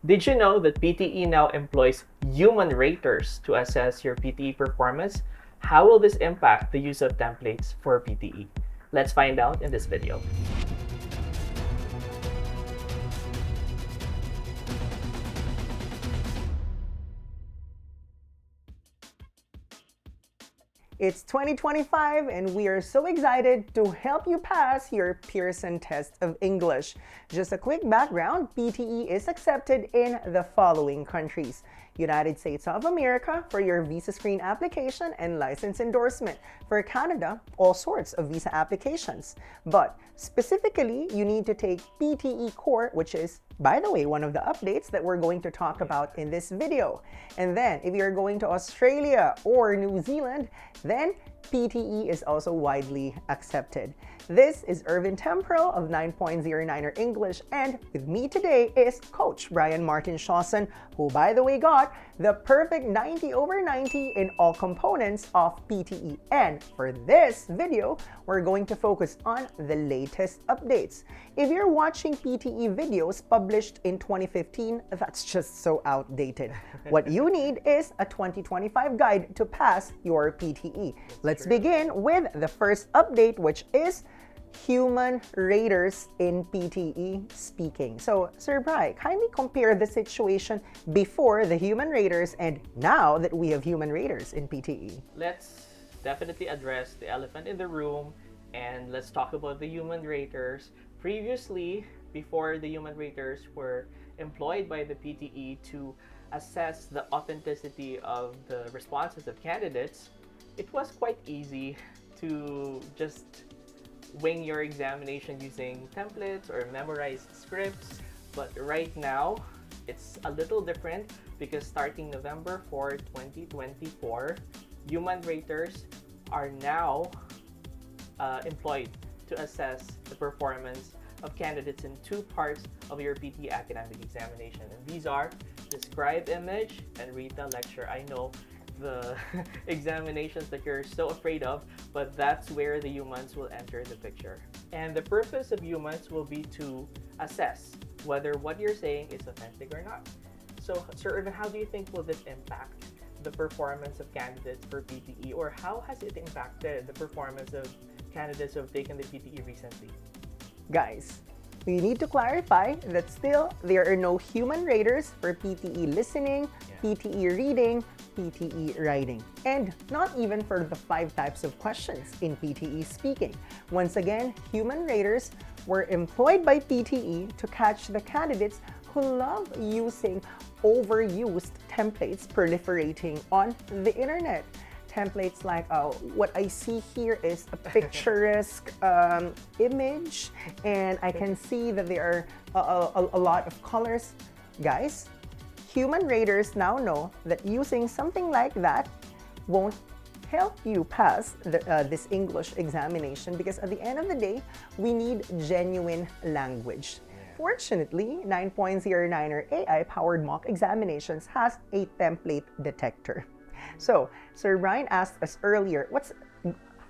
Did you know that PTE now employs human raters to assess your PTE performance? How will this impact the use of templates for PTE? Let's find out in this video. It's 2025 and we are so excited to help you pass your Pearson Test of English. Just a quick background, PTE is accepted in the following countries: United States of America for your visa screen application and license endorsement. For Canada, all sorts of visa applications. But specifically, you need to take PTE Core, which is, by the way, one of the updates that we're going to talk about in this video. And then, if you're going to Australia or New Zealand, then PTE is also widely accepted. This is Irvin Temporal of 9.09er English, and with me today is Coach Brian Martin Shawson, who, by the way, got the perfect 90/90 in all components of PTE. And for this video, we're going to focus on the latest updates. If you're watching PTE videos published in 2015, that's just so outdated. What you need is a 2025 guide to pass your PTE. Let's begin with the first update, which is human raters in PTE Speaking. So, Sir Bri, kindly compare the situation before the human raters and now that we have human raters in PTE. Let's definitely address the elephant in the room and let's talk about the human raters. Previously, before the human raters were employed by the PTE to assess the authenticity of the responses of candidates, it was quite easy to just wing your examination using templates or memorized scripts. But right now, it's a little different because starting November 4, 2024, human raters are now employed to assess the performance of candidates in two parts of your PTE academic examination. And these are describe image and read the lecture. I know the examinations that you're so afraid of, but that's where the humans will enter the picture. And the purpose of humans will be to assess whether what you're saying is authentic or not. So, Sir Irvin, how do you think will this impact the performance of candidates for PTE, or how has it impacted the performance of candidates who have taken the PTE recently? Guys, we need to clarify that still there are no human raters for PTE listening, PTE reading, PTE writing, and not even for the 5 types of questions in PTE Speaking. Once again, human raters were employed by PTE to catch the candidates who love using overused templates proliferating on the internet. Templates like what I see here is a picturesque image, and I can see that there are a lot of colors. Guys, human raters now know that using something like that won't help you pass this English examination, because at the end of the day, we need genuine language. Fortunately, 9.09er AI-powered mock examinations has a template detector. So, Sir Brian asked us earlier,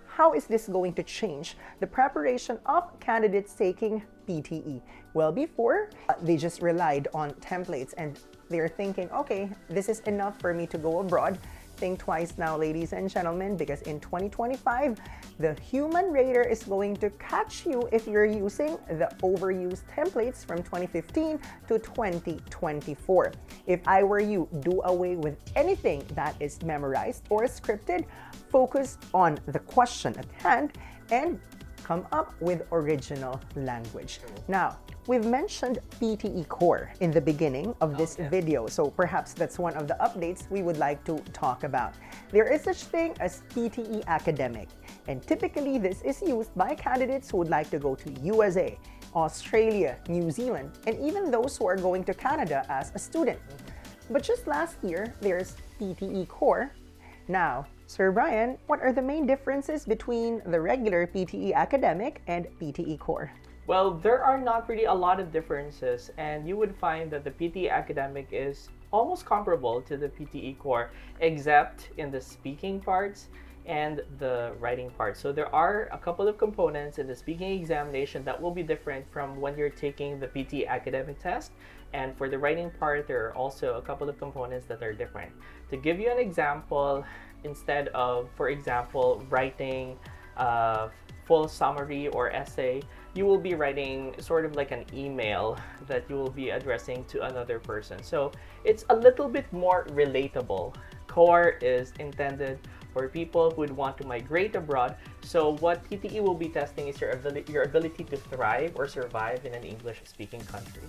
how is this going to change the preparation of candidates taking PTE? Well, before, they just relied on templates and they're thinking, okay, this is enough for me to go abroad. Think twice now, ladies and gentlemen, because in 2025, the human rater is going to catch you if you're using the overused templates from 2015 to 2024. If I were you, do away with anything that is memorized or scripted, focus on the question at hand, and come up with original language. Now, we've mentioned PTE Core in the beginning of this video, so perhaps that's one of the updates we would like to talk about. There is such thing as PTE Academic, and typically this is used by candidates who would like to go to USA, Australia, New Zealand, and even those who are going to Canada as a student. But just last year, there's PTE Core. Now, Sir Brian, what are the main differences between the regular PTE Academic and PTE Core? Well, there are not really a lot of differences, and you would find that the PTE Academic is almost comparable to the PTE Core, except in the speaking parts and the writing part. So there are a couple of components in the speaking examination that will be different from when you're taking the PTE academic test. And for the writing part, there are also a couple of components that are different. To give you an example, instead of, for example, writing a full summary or essay, you will be writing sort of like an email that you will be addressing to another person. So it's a little bit more relatable. Core is intended for people who would want to migrate abroad. So what PTE will be testing is your ability to thrive or survive in an English-speaking country.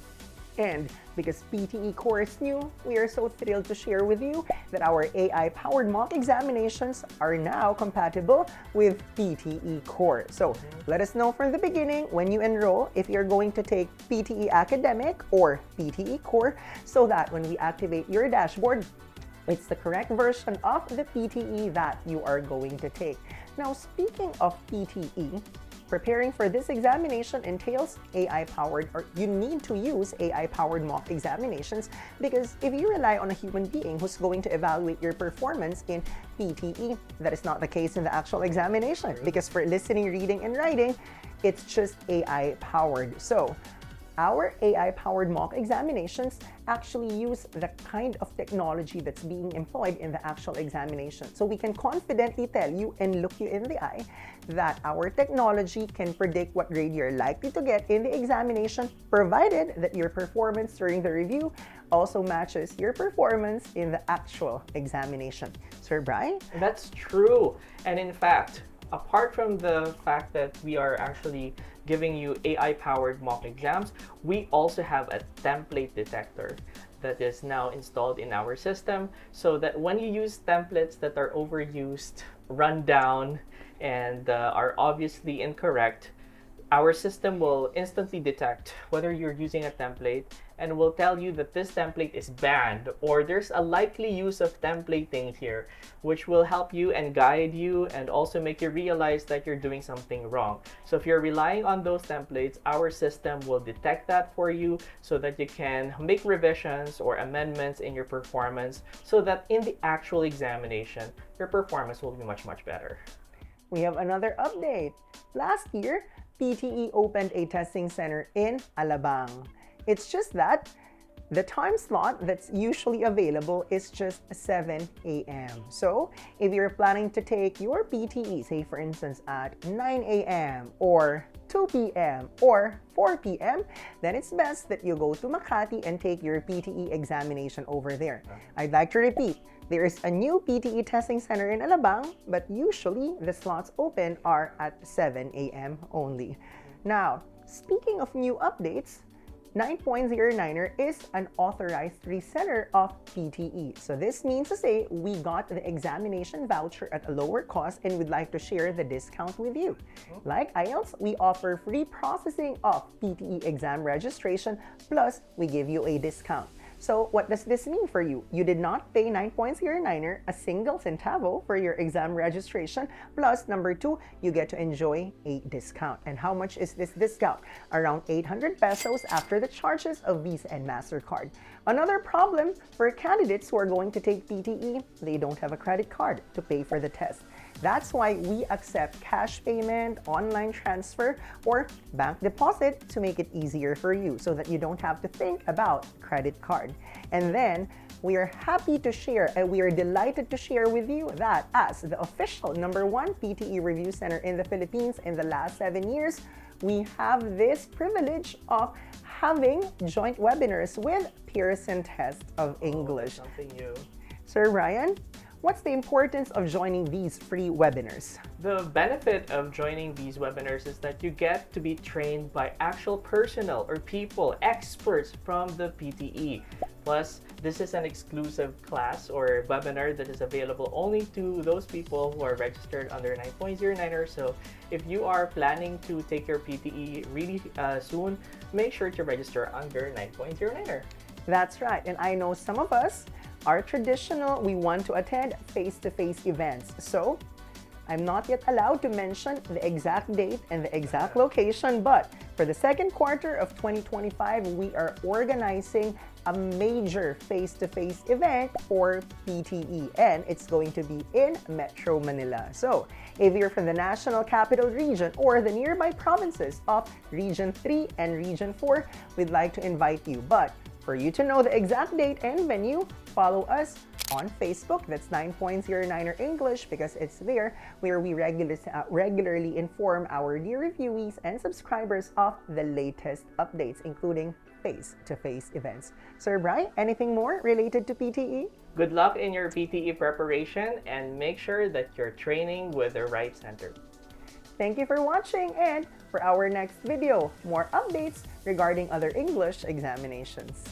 And because PTE Core is new, we are so thrilled to share with you that our AI-powered mock examinations are now compatible with PTE Core. So let us know from the beginning when you enroll if you're going to take PTE Academic or PTE Core, so that when we activate your dashboard, it's the correct version of the PTE that you are going to take. Now, speaking of PTE, preparing for this examination entails AI-powered, or you need to use AI-powered mock examinations, because if you rely on a human being who's going to evaluate your performance in PTE, that is not the case in the actual examination, because for listening, reading, and writing, it's just AI-powered. So our AI-powered mock examinations actually use the kind of technology that's being employed in the actual examination. So we can confidently tell you and look you in the eye that our technology can predict what grade you're likely to get in the examination, provided that your performance during the review also matches your performance in the actual examination. Sir Brian? That's true. And in fact, apart from the fact that we are actually giving you AI-powered mock exams, we also have a template detector that is now installed in our system, so that when you use templates that are overused, run down, and are obviously incorrect, our system will instantly detect whether you're using a template and will tell you that this template is banned, or there's a likely use of templating here, which will help you and guide you and also make you realize that you're doing something wrong. So if you're relying on those templates, our system will detect that for you so that you can make revisions or amendments in your performance, so that in the actual examination, your performance will be much, much better. We have another update. Last year, PTE opened a testing center in Alabang. It's just that the time slot that's usually available is just 7 a.m. So if you're planning to take your PTE, say for instance at 9 a.m. or 2 p.m. or 4 p.m., then it's best that you go to Makati and take your PTE examination over there. I'd like to repeat, there is a new PTE testing center in Alabang, but usually the slots open are at 7 a.m. only. Now, speaking of new updates, 9.09er is an authorized reseller of PTE. So this means to say we got the examination voucher at a lower cost and would like to share the discount with you. Like IELTS, we offer free processing of PTE exam registration, plus we give you a discount. So what does this mean for you? You did not pay 9.09er a single centavo for your exam registration. Plus, number two, you get to enjoy a discount. And how much is this discount? Around 800 pesos after the charges of Visa and MasterCard. Another problem for candidates who are going to take PTE, they don't have a credit card to pay for the test. That's why we accept cash payment, online transfer, or bank deposit to make it easier for you, so that you don't have to think about credit card. And then we are happy to share, and we are delighted to share with you that as the official #1 PTE review center in the Philippines in the last 7 years, we have this privilege of having joint webinars with Pearson Test of English. Something new. Sir Ryan, what's the importance of joining these free webinars? The benefit of joining these webinars is that you get to be trained by actual personnel or people, experts from the PTE. Plus, this is an exclusive class or webinar that is available only to those people who are registered under 9.09er. So if you are planning to take your PTE really soon, make sure to register under 9.09er. That's right. And I know some of us are traditional. We want to attend face-to-face events. So I'm not yet allowed to mention the exact date and the exact location, but for the second quarter of 2025, we are organizing a major face-to-face event or PTE, and it's going to be in Metro Manila. So, if you're from the National Capital Region or the nearby provinces of Region 3 and Region 4, we'd like to invite you. But for you to know the exact date and venue, follow us on Facebook. That's 9.09er English, because it's there where we regularly inform our dear reviewees and subscribers of the latest updates, including face-to-face events. Sir Bri, anything more related to PTE? Good luck in your PTE preparation and make sure that you're training with the right center. Thank you for watching, and for our next video, more updates regarding other English examinations.